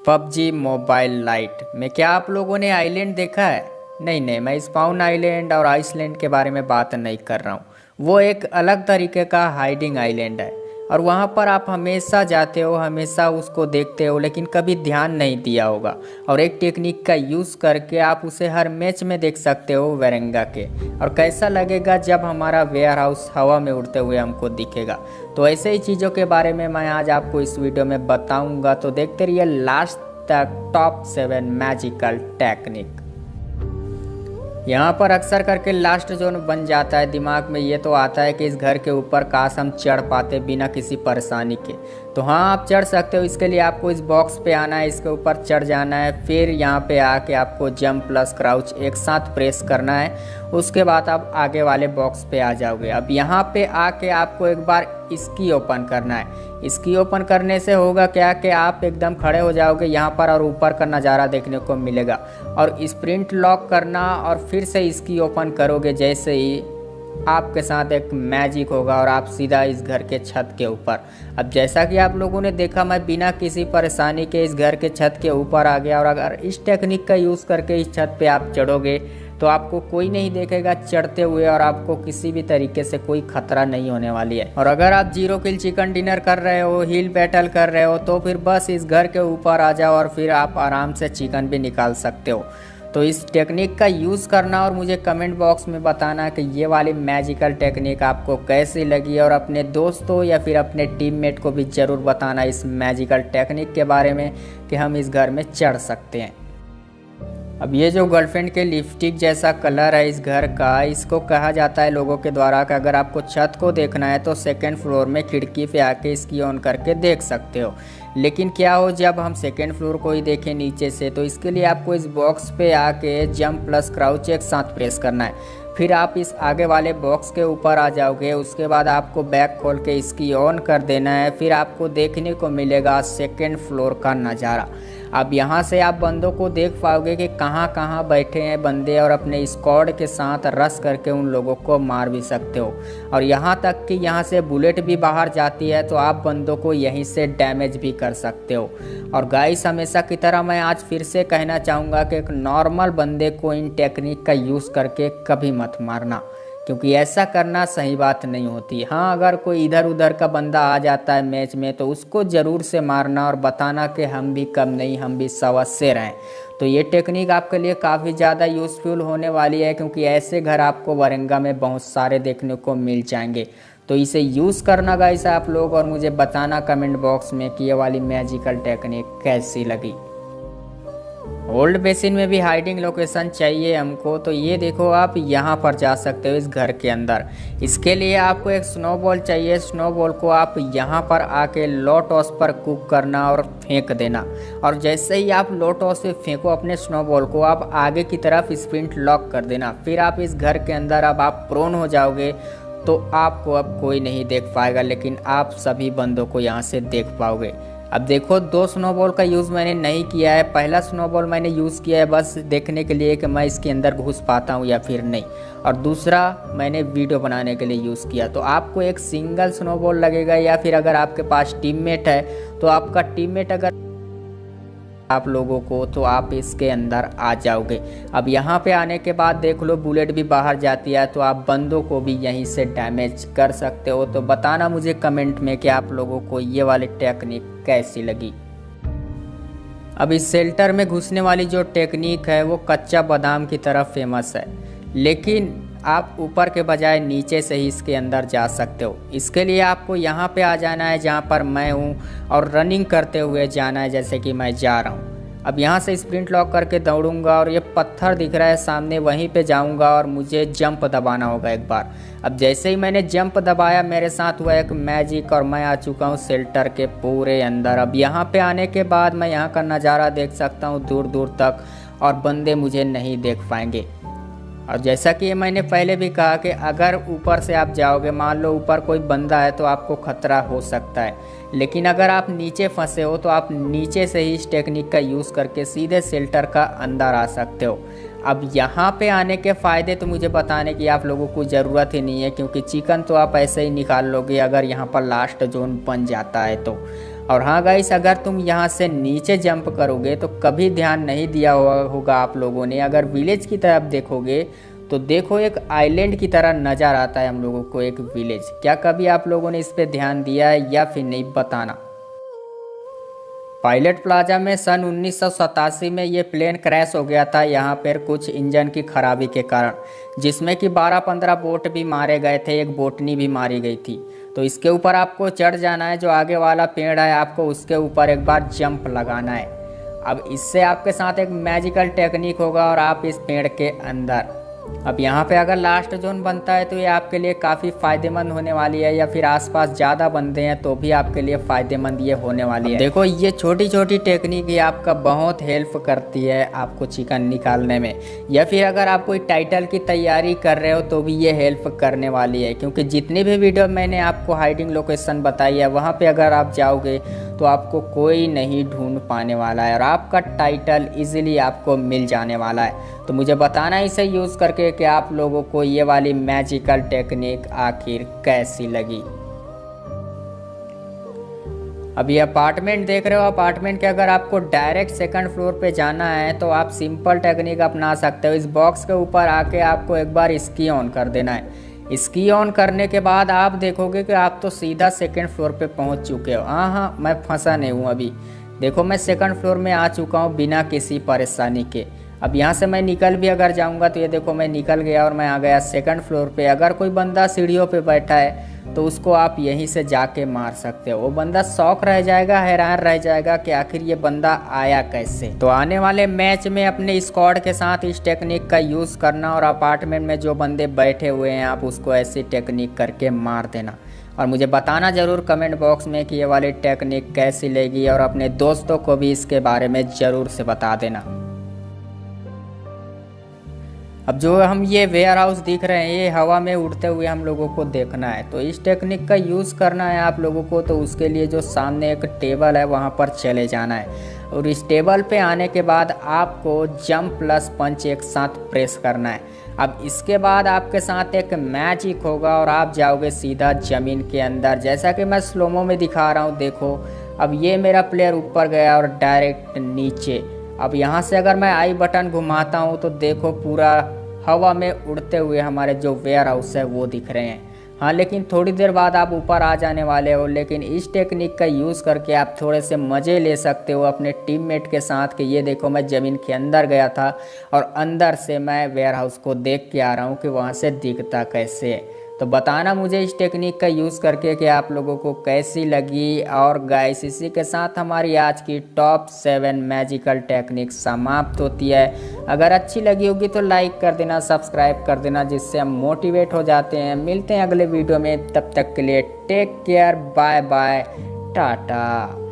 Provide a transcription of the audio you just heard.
PUBG mobile light में क्या आप लोगों ने आइलैंड देखा है? नहीं, मैं स्पाउन आइलैंड और आइसलैंड के बारे में बात नहीं कर रहा हूँ। वो एक अलग तरीके का हाइडिंग आइलैंड है और वहाँ पर आप हमेशा जाते हो, हमेशा उसको देखते हो, लेकिन कभी ध्यान नहीं दिया होगा। और एक टेक्निक का यूज़ करके आप उसे हर मैच में देख सकते हो वेरेंगा के। और कैसा लगेगा जब हमारा वेयर हाउस हवा में उड़ते हुए हमको दिखेगा। तो ऐसे ही चीज़ों के बारे में मैं आज आपको इस वीडियो में बताऊंगा, तो देखते रहिए लास्ट तक। Top 7 magical technique. यहाँ पर अक्सर करके लास्ट जोन बन जाता है, दिमाग में ये तो आता है कि इस घर के ऊपर काश हम चढ़ पाते बिना किसी परेशानी के। तो हाँ, आप चढ़ सकते हो। इसके लिए आपको इस बॉक्स पे आना है, इसके ऊपर चढ़ जाना है, फिर यहाँ पे आके आपको जंप प्लस क्राउच एक साथ प्रेस करना है। उसके बाद आप आगे वाले बॉक्स पे आ जाओगे। अब यहाँ पे आके आपको एक बार इसकी ओपन करना है। इसकी ओपन करने से होगा क्या कि आप एकदम खड़े हो जाओगे यहाँ पर और ऊपर का नज़ारा देखने को मिलेगा। और स्प्रिंट लॉक करना और फिर से इसकी ओपन करोगे, जैसे ही आपके साथ एक मैजिक होगा और आप सीधा इस घर के छत के ऊपर। अब जैसा कि आप लोगों ने देखा, मैं बिना किसी परेशानी के इस घर के छत के ऊपर आ गया। और अगर इस टेक्निक का यूज़ करके इस छत पे आप चढ़ोगे तो आपको कोई नहीं देखेगा चढ़ते हुए और आपको किसी भी तरीके से कोई खतरा नहीं होने वाली है। और अगर आप 0 किल चिकन डिनर कर रहे हो, हिल बैटल कर रहे हो, तो फिर बस इस घर के ऊपर आ जाओ और फिर आप आराम से चिकन भी निकाल सकते हो। तो इस टेक्निक का यूज़ करना और मुझे कमेंट बॉक्स में बताना कि ये वाली मैजिकल टेक्निक आपको कैसी लगी। और अपने दोस्तों या फिर अपने टीममेट को भी ज़रूर बताना इस मैजिकल टेक्निक के बारे में कि हम इस घर में चढ़ सकते हैं। अब ये जो गर्लफ्रेंड के लिपस्टिक जैसा कलर है इस घर का, इसको कहा जाता है लोगों के द्वारा कि अगर आपको छत को देखना है तो सेकंड फ्लोर में खिड़की पे आके इसकी ऑन करके देख सकते हो। लेकिन क्या हो जब हम सेकंड फ्लोर को ही देखें नीचे से, तो इसके लिए आपको इस बॉक्स पे आके जंप प्लस क्राउच एक साथ प्रेस करना है। फिर आप इस आगे वाले बॉक्स के ऊपर आ जाओगे। उसके बाद आपको बैक खोल के इसकी ऑन कर देना है। फिर आपको देखने को मिलेगा सेकंड फ्लोर का नज़ारा। अब यहाँ से आप बंदों को देख पाओगे कि कहाँ कहाँ बैठे हैं बंदे, और अपने स्क्वाड के साथ रश करके उन लोगों को मार भी सकते हो। और यहाँ तक कि यहाँ से बुलेट भी बाहर जाती है, तो आप बंदों को यहीं से डैमेज भी कर सकते हो। और गाइस, हमेशा की तरह मैं आज फिर से कहना चाहूँगा कि एक नॉर्मल बंदे को इन टेक्निक का यूज़ करके कभी मत मारना, क्योंकि ऐसा करना सही बात नहीं होती। हाँ, अगर कोई इधर उधर का बंदा आ जाता है मैच में तो उसको ज़रूर से मारना और बताना कि हम भी कम नहीं, हम भी सवा शेर हैं। तो ये टेक्निक आपके लिए काफ़ी ज़्यादा यूज़फुल होने वाली है, क्योंकि ऐसे घर आपको वरेंगा में बहुत सारे देखने को मिल जाएंगे। तो इसे यूज़ करना गाइस आप लोग, और मुझे बताना कमेंट बॉक्स में कि ये वाली मैजिकल टेक्निक कैसी लगी। ओल्ड बेसिन में भी हाइडिंग लोकेशन चाहिए हमको, तो ये देखो आप यहाँ पर जा सकते हो इस घर के अंदर। इसके लिए आपको एक स्नोबॉल चाहिए। स्नोबॉल को आप यहाँ पर आके लो टॉस पर कुक करना और फेंक देना। और जैसे ही आप लो टॉस से फेंको अपने स्नोबॉल को, आप आगे की तरफ स्प्रिंट लॉक कर देना। फिर आप इस घर के अंदर अब आप प्रोन हो जाओगे, तो आपको अब कोई नहीं देख पाएगा, लेकिन आप सभी बंदों को यहाँ से देख पाओगे। अब देखो, 2 स्नोबॉल का यूज़ मैंने नहीं किया है। पहला स्नोबॉल मैंने यूज़ किया है बस देखने के लिए कि मैं इसके अंदर घुस पाता हूँ या फिर नहीं, और दूसरा मैंने वीडियो बनाने के लिए यूज़ किया। तो आपको एक सिंगल स्नोबॉल लगेगा, या फिर अगर आपके पास टीममेट है तो आपका टीममेट अगर आप लोगों को, तो आप इसके अंदर आ जाओगे। अब यहाँ पे आने के बाद देख लो बुलेट भी बाहर जाती है, तो आप बंदों को भी यहीं से डैमेज कर सकते हो। तो बताना मुझे कमेंट में कि आप लोगों को ये वाली टेक्निक कैसी लगी। अब इस शेल्टर में घुसने वाली जो टेक्निक है वो कच्चा बादाम की तरह फेमस है, लेकिन आप ऊपर के बजाय नीचे से ही इसके अंदर जा सकते हो। इसके लिए आपको यहाँ पे आ जाना है जहाँ पर मैं हूँ, और रनिंग करते हुए जाना है जैसे कि मैं जा रहा हूँ। अब यहाँ से स्प्रिंट लॉक करके दौड़ूंगा और ये पत्थर दिख रहा है सामने, वहीं पे जाऊँगा और मुझे जंप दबाना होगा एक बार। अब जैसे ही मैंने जंप दबाया, मेरे साथ हुआ एक मैजिक और मैं आ चुका हूँ शेल्टर के पूरे अंदर। अब यहाँ पे आने के बाद मैं यहाँ का नज़ारा देख सकता हूँ दूर दूर तक, और बंदे मुझे नहीं देख पाएंगे। और जैसा कि मैंने पहले भी कहा कि अगर ऊपर से आप जाओगे, मान लो ऊपर कोई बंदा है, तो आपको खतरा हो सकता है। लेकिन अगर आप नीचे फंसे हो तो आप नीचे से ही इस टेक्निक का यूज़ करके सीधे शेल्टर का अंदर आ सकते हो। अब यहाँ पे आने के फ़ायदे तो मुझे बताने की आप लोगों को ज़रूरत ही नहीं है, क्योंकि चिकन तो आप ऐसे ही निकाल लोगे अगर यहाँ पर लास्ट जोन बन जाता है तो। और हाँ गाइस, अगर तुम यहाँ से नीचे जंप करोगे तो कभी ध्यान नहीं दिया होगा आप लोगों ने, अगर विलेज की तरफ देखोगे तो देखो एक आइलैंड की तरह नज़र आता है हम लोगों को एक विलेज। क्या कभी आप लोगों ने इस पे ध्यान दिया है या फिर नहीं, बताना। पायलट प्लाजा में सन 1987 में ये प्लेन क्रैश हो गया था यहाँ पर कुछ इंजन की खराबी के कारण, जिसमें कि 12-15 बोट भी मारे गए थे, एक बोटनी भी मारी गई थी। तो इसके ऊपर आपको चढ़ जाना है, जो आगे वाला पेड़ है आपको उसके ऊपर एक बार जंप लगाना है। अब इससे आपके साथ एक मैजिकल टेक्निक होगा और आप इस पेड़ के अंदर। अब यहाँ पे अगर लास्ट जोन बनता है तो ये आपके लिए काफ़ी फ़ायदेमंद होने वाली है, या फिर आसपास ज़्यादा बनते हैं तो भी आपके लिए फ़ायदेमंद ये होने वाली है। देखो ये छोटी छोटी टेक्निक ये आपका बहुत हेल्प करती है आपको चिकन निकालने में, या फिर अगर आप कोई टाइटल की तैयारी कर रहे हो तो भी ये हेल्प करने वाली है। क्योंकि जितनी भी वीडियो मैंने आपको हाइडिंग लोकेशन बताई है वहाँ पर अगर आप जाओगे तो आपको कोई नहीं ढूंढ पाने वाला है और आपका टाइटल इजीली आपको मिल जाने वाला है। तो मुझे बताना इसे यूज़ करके कि आप लोगों को ये वाली मैजिकल टेक्निक आखिर कैसी लगी। अब ये अपार्टमेंट देख रहे हो, अपार्टमेंट के अगर आपको डायरेक्ट सेकंड फ्लोर पे जाना है तो आप सिंपल टेक्निक अपना सकते हो। इस बॉक्स के ऊपर आके आपको एक बार स्की ऑन कर देना है। स्की ऑन करने के बाद आप देखोगे कि आप तो सीधा सेकंड फ्लोर पे पहुंच चुके हो। हाँ, मैं फंसा नहीं हूँ अभी। देखो मैं सेकंड फ्लोर में आ चुका हूँ बिना किसी परेशानी के। अब यहाँ से मैं निकल भी अगर जाऊँगा तो ये देखो मैं निकल गया और मैं आ गया सेकंड फ्लोर पे। अगर कोई बंदा सीढ़ियों पे बैठा है तो उसको आप यहीं से जाके मार सकते हो। वो बंदा शॉक रह जाएगा, हैरान रह जाएगा कि आखिर ये बंदा आया कैसे। तो आने वाले मैच में अपने स्क्वाड के साथ इस टेक्निक का यूज़ करना और अपार्टमेंट में जो बंदे बैठे हुए हैं आप उसको ऐसी टेक्निक करके मार देना। और मुझे बताना ज़रूर कमेंट बॉक्स में कि ये वाली टेक्निक कैसी लगी, और अपने दोस्तों को भी इसके बारे में ज़रूर से बता देना। अब जो हम ये वेयर हाउस दिख रहे हैं ये हवा में उड़ते हुए हम लोगों को देखना है, तो इस टेक्निक का यूज़ करना है आप लोगों को। तो उसके लिए जो सामने एक टेबल है वहाँ पर चले जाना है, और इस टेबल पे आने के बाद आपको जंप प्लस पंच एक साथ प्रेस करना है। अब इसके बाद आपके साथ एक मैजिक होगा और आप जाओगे सीधा ज़मीन के अंदर, जैसा कि मैं स्लोमो में दिखा रहा हूँ। देखो अब ये मेरा प्लेयर ऊपर गया और डायरेक्ट नीचे। अब यहाँ से अगर मैं आई बटन घुमाता हूँ तो देखो पूरा हवा में उड़ते हुए हमारे जो वेयर हाउस है वो दिख रहे हैं। हाँ, लेकिन थोड़ी देर बाद आप ऊपर आ जाने वाले हो। लेकिन इस टेक्निक का यूज़ करके आप थोड़े से मज़े ले सकते हो अपने टीममेट के साथ कि ये देखो मैं ज़मीन के अंदर गया था और अंदर से मैं वेयर हाउस को देख के आ रहा हूँ कि वहाँ से दिखता कैसे है। तो बताना मुझे इस टेक्निक का यूज़ करके कि आप लोगों को कैसी लगी। और गाइस इसी के साथ हमारी आज की टॉप 7 मैजिकल टेक्निक समाप्त होती है। अगर अच्छी लगी होगी तो लाइक कर देना, सब्सक्राइब कर देना, जिससे हम मोटिवेट हो जाते हैं। मिलते हैं अगले वीडियो में, तब तक के लिए take care, bye bye, Tata.